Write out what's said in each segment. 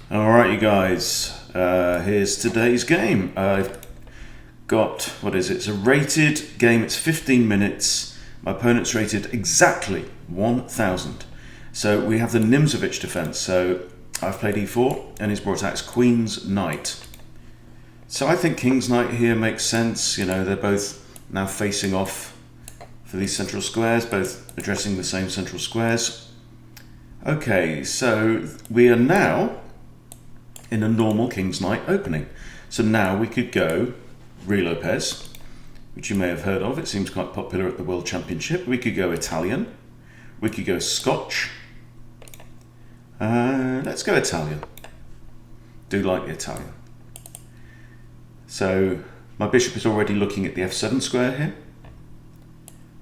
Alright, you guys, here's today's game. I've got, what is it? It's a rated game, it's 15 minutes. My opponent's rated exactly 1,000. So we have the Nimzovich defense. So I've played e4 and he's brought out his Queen's Knight. So I think King's Knight here makes sense. You know, they're both now facing off for these central squares, both addressing the same central squares. Okay, so we are now in a normal King's Knight opening. So now we could go Ruy Lopez, which you may have heard of. It seems quite popular at the World Championship. We could go Italian. We could go Scotch. Let's go Italian. Do like the Italian. So my bishop is already looking at the f7 square here.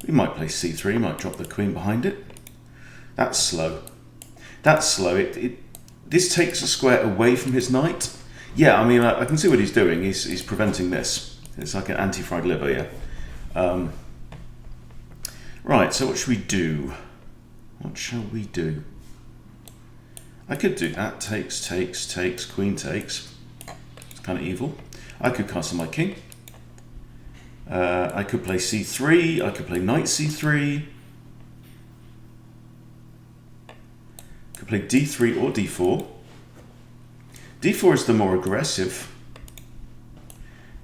We might play c3, might drop the queen behind it. That's slow. That's slow. This takes a square away from his knight. Yeah, I mean, I can see what he's doing. He's preventing this. It's like an anti-fried liver, yeah. Right, so what should we do? What shall we do? I could do that. Takes, queen takes. It's kind of evil. I could castle my king. I could play c3. I could play knight c3. Could play d3 or d4. d4 is the more aggressive.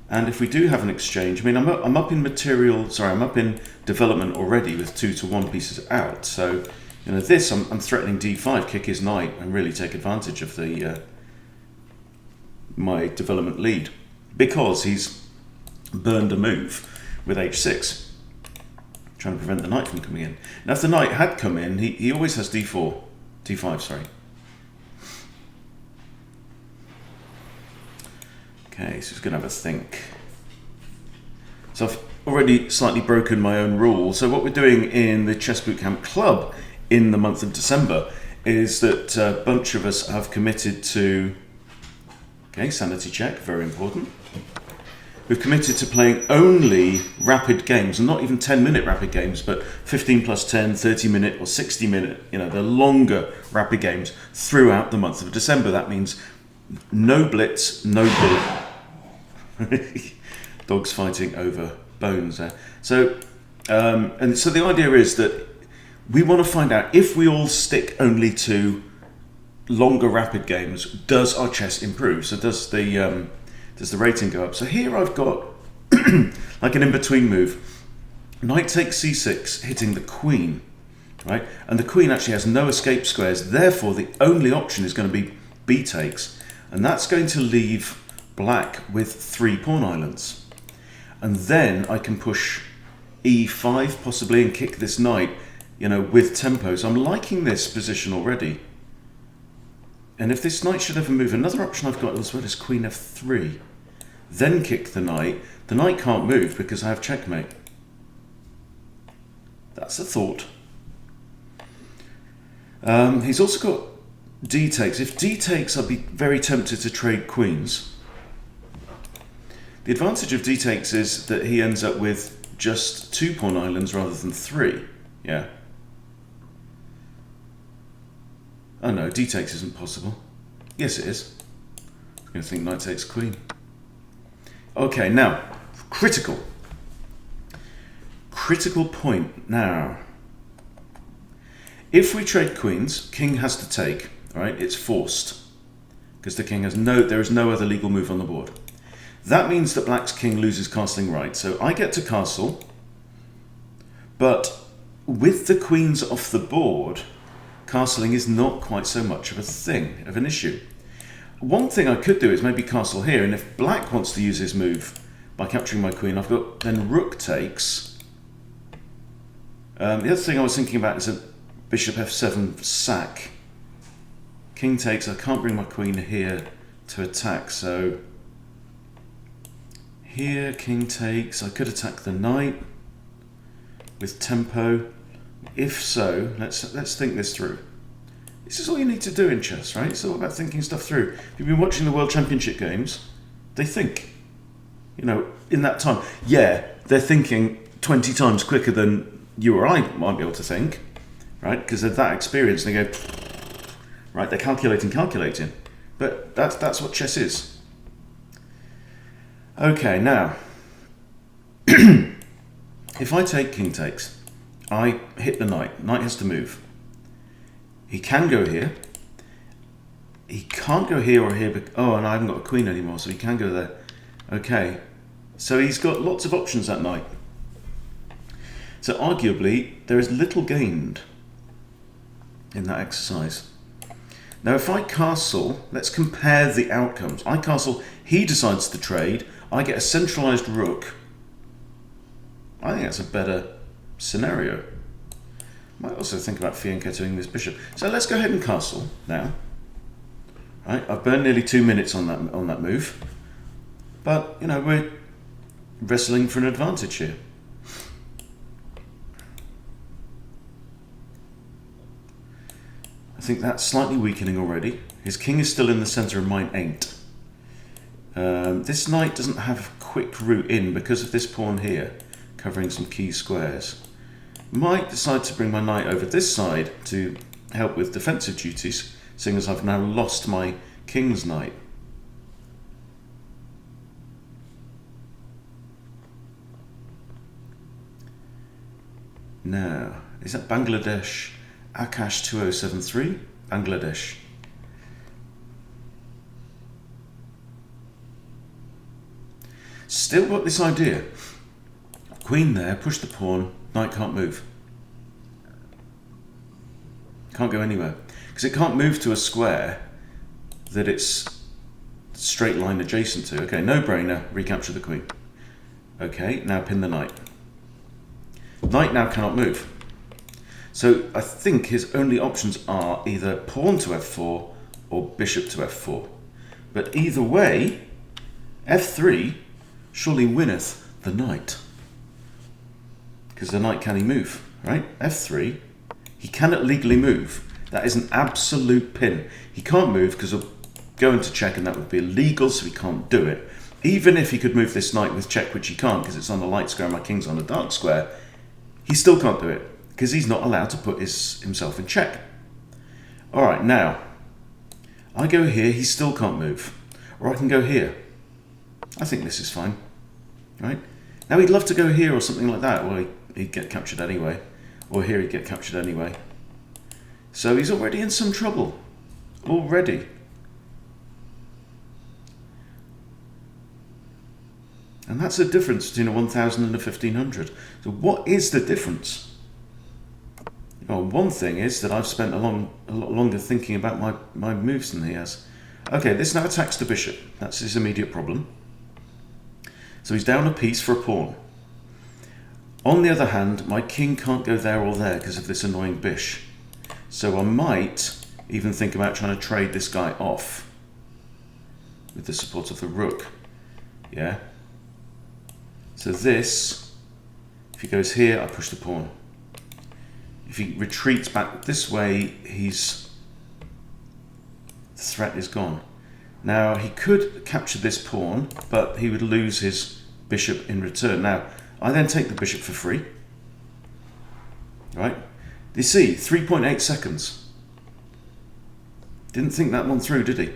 And if we do have an exchange, I mean, I'm up in material. Sorry, I'm up in development already with 2-to-1 pieces out. So, you know, this I'm threatening d5, kick his knight, and really take advantage of the my development lead, because he's burned a move with h6, trying to prevent the knight from coming in. Now, if the knight had come in, he always has d4. d5, sorry. Okay, so he's going to have a think. So I've already slightly broken my own rule. So what we're doing in the Chess Bootcamp Club in the month of December is that a bunch of us have committed to, okay, sanity check, very important. We've committed to playing only rapid games, and not even 10-minute rapid games, but 15 plus 10, 30-minute or 60-minute, you know, the longer rapid games throughout the month of December. That means no blitz, no bull. Dogs fighting over bones there. So, and so the idea is that we want to find out if we all stick only to longer rapid games, does our chess improve? So does the rating go up? So here I've got like an in-between move. Knight takes c6, hitting the queen, right? And the queen actually has no escape squares. Therefore, the only option is going to be b takes. And that's going to leave black with 3 pawn islands. And then I can push e5 possibly and kick this knight, you know, with tempo. So I'm liking this position already. And if this knight should ever move, another option I've got as well is queen f3. Then kick the knight. The knight can't move because I have checkmate. That's a thought. He's also got d takes. If d takes, I'd be very tempted to trade queens. The advantage of d takes is that he ends up with just 2 pawn islands rather than 3. Yeah. Oh no, d takes isn't possible. Yes, it is. I'm going to think knight takes queen. Okay, now, critical point now. If we trade queens, king has to take, right? It's forced, because the king has there is no other legal move on the board. That means that black's king loses castling right. So I get to castle, but with the queens off the board, castling is not quite so much of a thing, of an issue. One thing I could do is maybe castle here, and if black wants to use his move by capturing my queen, I've got then rook takes. The other thing I was thinking about is a bishop f7 sack. King takes, I can't bring my queen here to attack, so here king takes, I could attack the knight with tempo. If so, let's think this through. This is all you need to do in chess, right? It's all about thinking stuff through. If you've been watching the World Championship games, they think, you know, in that time. Yeah, they're thinking 20 times quicker than you or I might be able to think, right? Because they're that experienced. They go, right, they're calculating. But that's what chess is. Okay, now, if I take king takes, I hit the knight. Knight has to move. He can go here. He can't go here or here. Oh, and I haven't got a queen anymore, so he can go there. Okay, so he's got lots of options that knight. So arguably, there is little gained in that exercise. Now, if I castle, let's compare the outcomes. I castle, he decides to trade. I get a centralized rook. I think that's a better scenario. Might also think about fianchettoing this bishop. So let's go ahead and castle now. Right, I've burned nearly 2 minutes on that move, but you know, we're wrestling for an advantage here. I think that's slightly weakening already. His king is still in the center and mine ain't. This knight doesn't have a quick route in because of this pawn here, covering some key squares. Might decide to bring my knight over this side to help with defensive duties, seeing as I've now lost my king's knight. Now, is that Bangladesh? Akash 2073, Bangladesh. Still got this idea. Queen there, push the pawn, knight can't move. Can't go anywhere. Because it can't move to a square that it's straight line adjacent to. Okay, no brainer, recapture the queen. Okay, now pin the knight. Knight now cannot move. So I think his only options are either pawn to f4 or bishop to f4. But either way, f3 surely winneth the knight. Because the knight can he move, right? f3, he cannot legally move. That is an absolute pin. He can't move because he'll go into check and that would be illegal, so he can't do it. Even if he could move this knight with check, which he can't because it's on the light square and my king's on the dark square, he still can't do it because he's not allowed to put himself in check. All right, now, I go here, he still can't move. Or I can go here. I think this is fine, right? Now he'd love to go here or something like that. Well, he'd get captured anyway. Or here he'd get captured anyway. So he's already in some trouble. Already. And that's the difference between a 1000 and a 1500. So what is the difference? Well, one thing is that I've spent a lot longer thinking about my moves than he has. Okay, this now attacks the bishop. That's his immediate problem. So he's down a piece for a pawn. On the other hand, my king can't go there or there because of this annoying bish. So I might even think about trying to trade this guy off with the support of the rook. Yeah. So this, if he goes here, I push the pawn. If he retreats back this way, the threat is gone. Now, he could capture this pawn, but he would lose his bishop in return. Now, I then take the bishop for free. Right? You see, 3.8 seconds. Didn't think that one through, did he?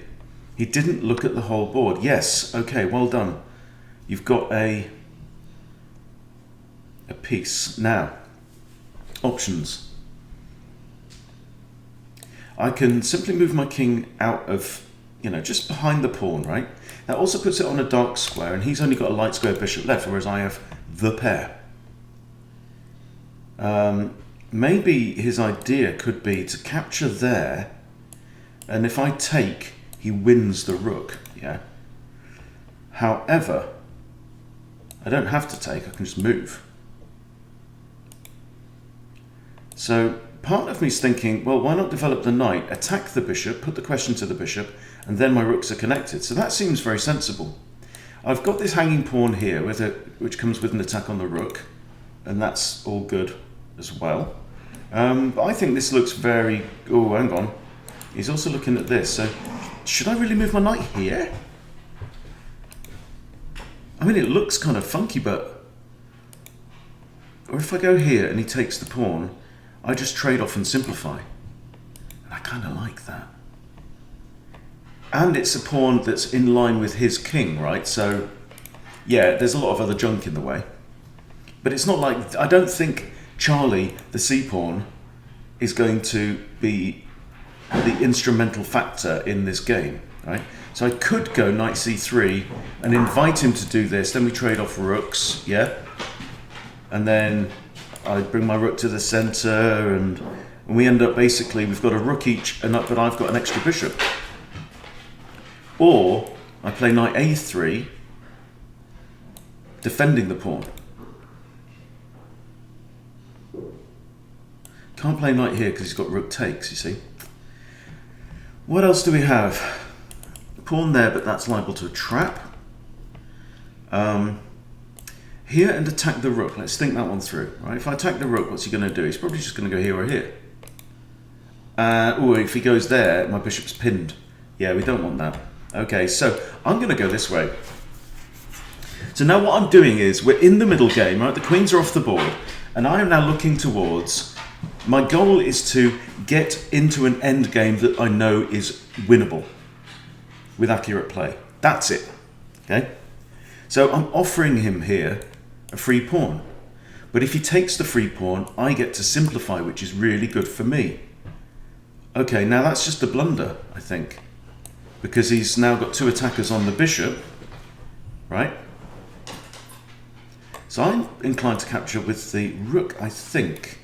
He didn't look at the whole board. Yes, okay, well done. You've got a piece. Now, options. I can simply move my king out of, just behind the pawn, right? That also puts it on a dark square, and he's only got a light square bishop left, whereas I have the pair. Maybe his idea could be to capture there, and if I take, he wins the rook, yeah? However, I don't have to take, I can just move. So part of me is thinking, well, why not develop the knight, attack the bishop, put the question to the bishop, and then my rooks are connected. So that seems very sensible. I've got this hanging pawn here, which comes with an attack on the rook, and that's all good as well. But I think this looks very... Oh, hang on. He's also looking at this. So should I really move my knight here? I mean, it looks kind of funky, but... Or if I go here and he takes the pawn, I just trade off and simplify. And I kind of like that. And it's a pawn that's in line with his king, right? So, yeah, there's a lot of other junk in the way. But it's not like... I don't think Charlie, the c-pawn, is going to be the instrumental factor in this game, right? So I could go knight c3 and invite him to do this. Then we trade off rooks, yeah? And then I bring my rook to the center, and we end up basically, we've got a rook each, but I've got an extra bishop. Or I play knight a3, defending the pawn. Can't play knight here because he's got rook takes, you see. What else do we have? Pawn there, but that's liable to a trap. Here and attack the rook. Let's think that one through. Right? If I attack the rook, what's he going to do? He's probably just going to go here or here. If he goes there, my bishop's pinned. Yeah, we don't want that. Okay, so I'm going to go this way. So now what I'm doing is, we're in the middle game, right? The queens are off the board, and I am now looking towards... My goal is to get into an end game that I know is winnable with accurate play. That's it. Okay? So I'm offering him here a free pawn. But if he takes the free pawn, I get to simplify, which is really good for me. Okay, now that's just a blunder, I think. Because he's now got two attackers on the bishop, right? So I'm inclined to capture with the rook, I think.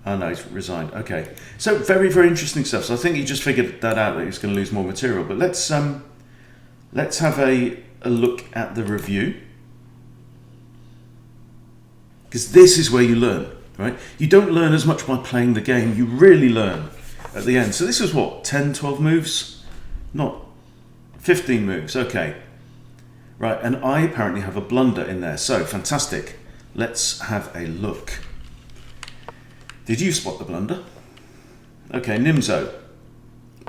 Oh no, he's resigned. Okay. So very, very interesting stuff. So I think he just figured that out, that he was going to lose more material. But let's have a look at the review. Because this is where you learn, right? You don't learn as much by playing the game. You really learn at the end. So this was what, 10, 12 moves? Not 15 moves. Okay. Right, and I apparently have a blunder in there. So, fantastic. Let's have a look. Did you spot the blunder? Okay, Nimzo.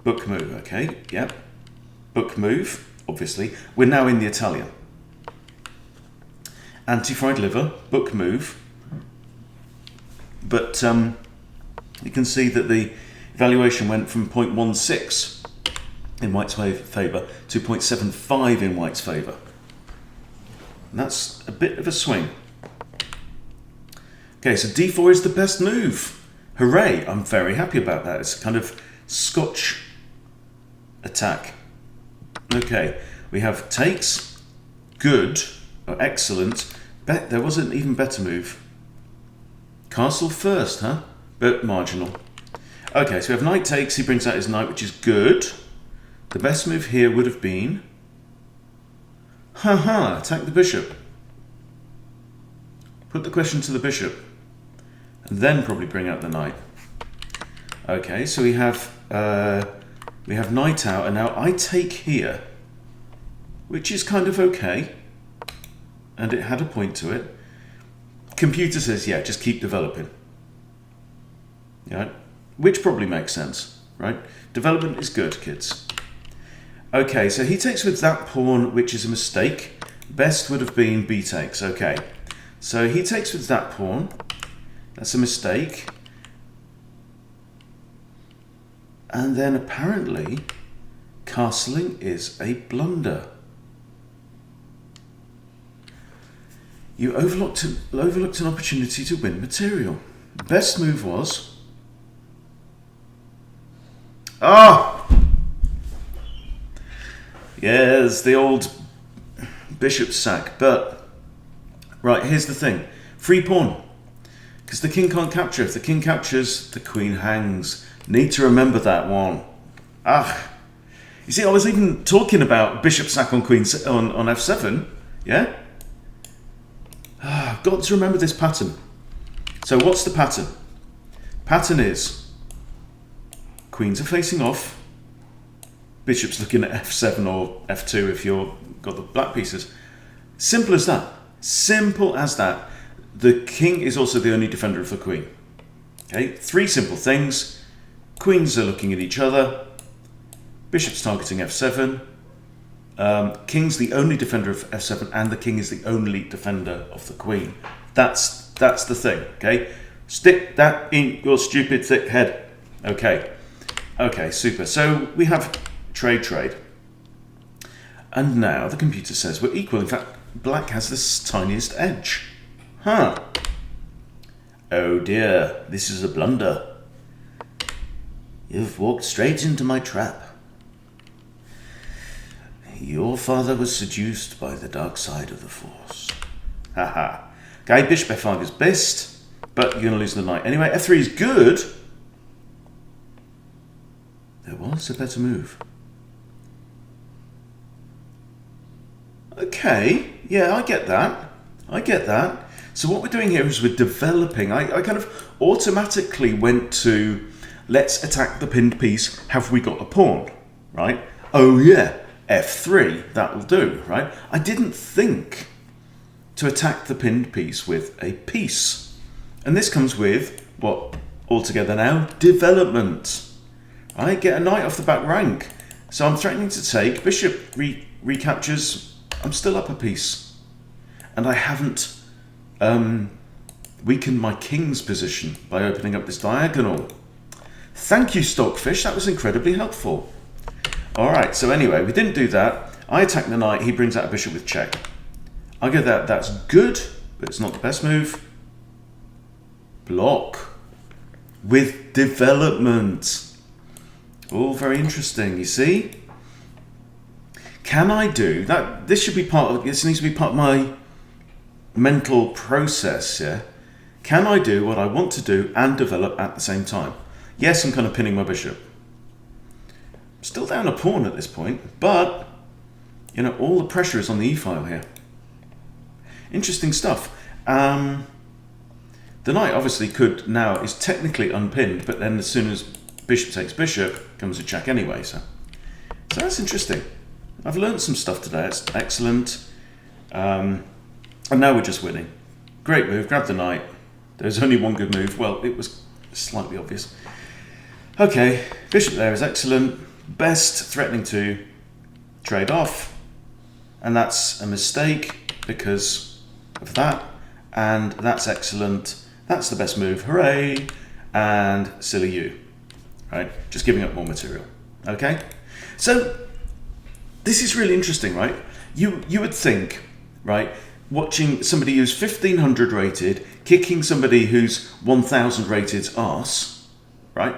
Book move, okay, yep. Book move, obviously. We're now in the Italian. Anti-fried liver, book move. But you can see that the evaluation went from 0.16 in White's favour to 0.75 in White's favour. And that's a bit of a swing. Okay, so d4 is the best move. Hooray, I'm very happy about that. It's a kind of Scotch attack. Okay, we have takes, good, or excellent. There was an even better move. Castle first, huh? But marginal. Okay, so we have knight takes, he brings out his knight, which is good. The best move here would have been... Haha, attack the bishop. Put the question to the bishop. And then probably bring out the knight. Okay, so we have knight out, and now I take here, which is kind of okay, and it had a point to it. Computer says, yeah, just keep developing. Yeah, which probably makes sense, right? Development is good, kids. Okay, so he takes with that pawn, which is a mistake. Best would have been b takes. Okay, so he takes with that pawn. That's a mistake. And then apparently, castling is a blunder. You overlooked an opportunity to win material. Best move was... Ah! Yes, the old bishop sack. But, right, here's the thing. Free pawn. Because the king can't capture. If the king captures, the queen hangs. Need to remember that one. Ah. You see, I was even talking about bishop sack on queen on f7. Yeah? Ah, got to remember this pattern. So what's the pattern? Pattern is queens are facing off. Bishop's looking at f7 or f2 if you've got the black pieces. Simple as that. Simple as that. The king is also the only defender of the queen. Okay, three simple things. Queens are looking at each other. Bishop's targeting f7. King's the only defender of f7, and the king is the only defender of the queen. That's the thing. Okay, stick that in your stupid thick head. Okay, Okay, super. So we have trade. And now the computer says we're equal. In fact, black has this tiniest edge. Huh. Oh dear, this is a blunder. You've walked straight into my trap. Your father was seduced by the dark side of the Force. Haha. Okay, bishop f5 is best, but you're going to lose the knight. Anyway, f3 is good. There was a better move. Okay, yeah, I get that. So what we're doing here is we're developing. I kind of automatically went to, let's attack the pinned piece. Have we got a pawn, right? Oh yeah, f3, that will do, right? I didn't think to attack the pinned piece with a piece. And this comes with, what, altogether now, development. I get a knight off the back rank. So I'm threatening to take, bishop recaptures, I'm still up a piece. And I haven't weakened my king's position by opening up this diagonal. Thank you, Stockfish, that was incredibly helpful. Alright, so anyway, we didn't do that. I attack the knight, he brings out a bishop with check. I go that's good, but it's not the best move. Block. With development. All very interesting, you see? Can I do that? This needs to be part of my mental process, yeah? Can I do what I want to do and develop at the same time? Yes, I'm kind of pinning my bishop. Still down a pawn at this point, but you know, all the pressure is on the e-file here. Interesting stuff. The knight obviously is technically unpinned, but then as soon as bishop takes bishop, comes a check anyway. So that's interesting. I've learned some stuff today. That's excellent. And now we're just winning. Great move. Grab the knight. There's only one good move. Well, it was slightly obvious. Okay, bishop there is excellent. Best threatening to trade off. And that's a mistake because of that. And that's excellent. That's the best move. Hooray. And silly you. Right? Just giving up more material. Okay? So this is really interesting, right? You would think, right, watching somebody who's 1500 rated, kicking somebody who's 1000 rated arse, right?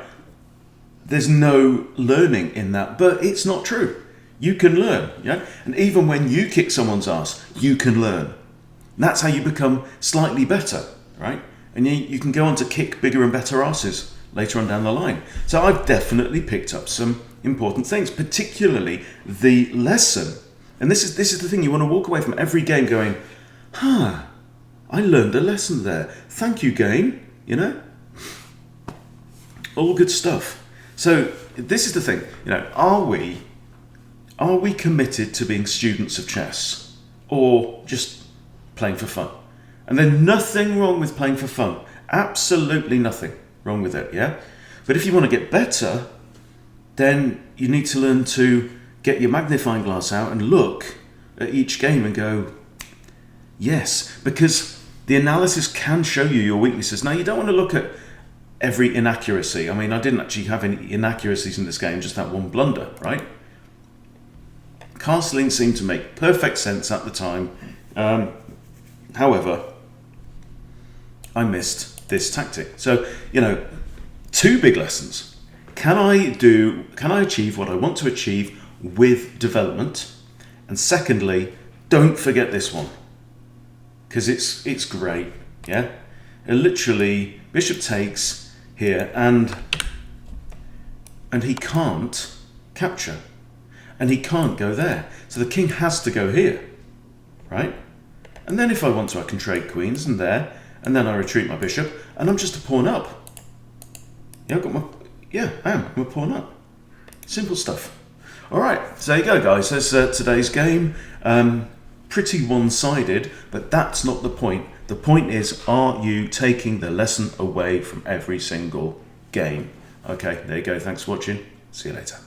There's no learning in that, but it's not true. You can learn, yeah? And even when you kick someone's arse, you can learn. And that's how you become slightly better, right? And you can go on to kick bigger and better arses later on down the line. So I've definitely picked up some important things, particularly the lesson. And this is the thing, you want to walk away from every game going, I learned a lesson there. Thank you, game, you know? All good stuff. So this is the thing, you know, are we committed to being students of chess or just playing for fun? And there's nothing wrong with playing for fun. Absolutely nothing wrong with it, yeah? But if you want to get better, then you need to learn to get your magnifying glass out and look at each game and go, yes, because the analysis can show you your weaknesses. Now, you don't want to look at every inaccuracy. I mean, I didn't actually have any inaccuracies in this game, just that one blunder, right? Castling seemed to make perfect sense at the time. However, I missed this tactic. So, you know, two big lessons. Can I achieve what I want to achieve with development? And secondly, don't forget this one, because it's great, yeah? Literally, bishop takes here, and he can't capture, and he can't go there. So the king has to go here, right? And then if I want to, I can trade queens and there, and then I retreat my bishop, and I'm just a pawn up. Yeah, I'm a pawn up. Simple stuff. All right, so there you go, guys. There's today's game. Pretty one-sided, but that's not the point. The point is, are you taking the lesson away from every single game? Okay, there you go. Thanks for watching. See you later.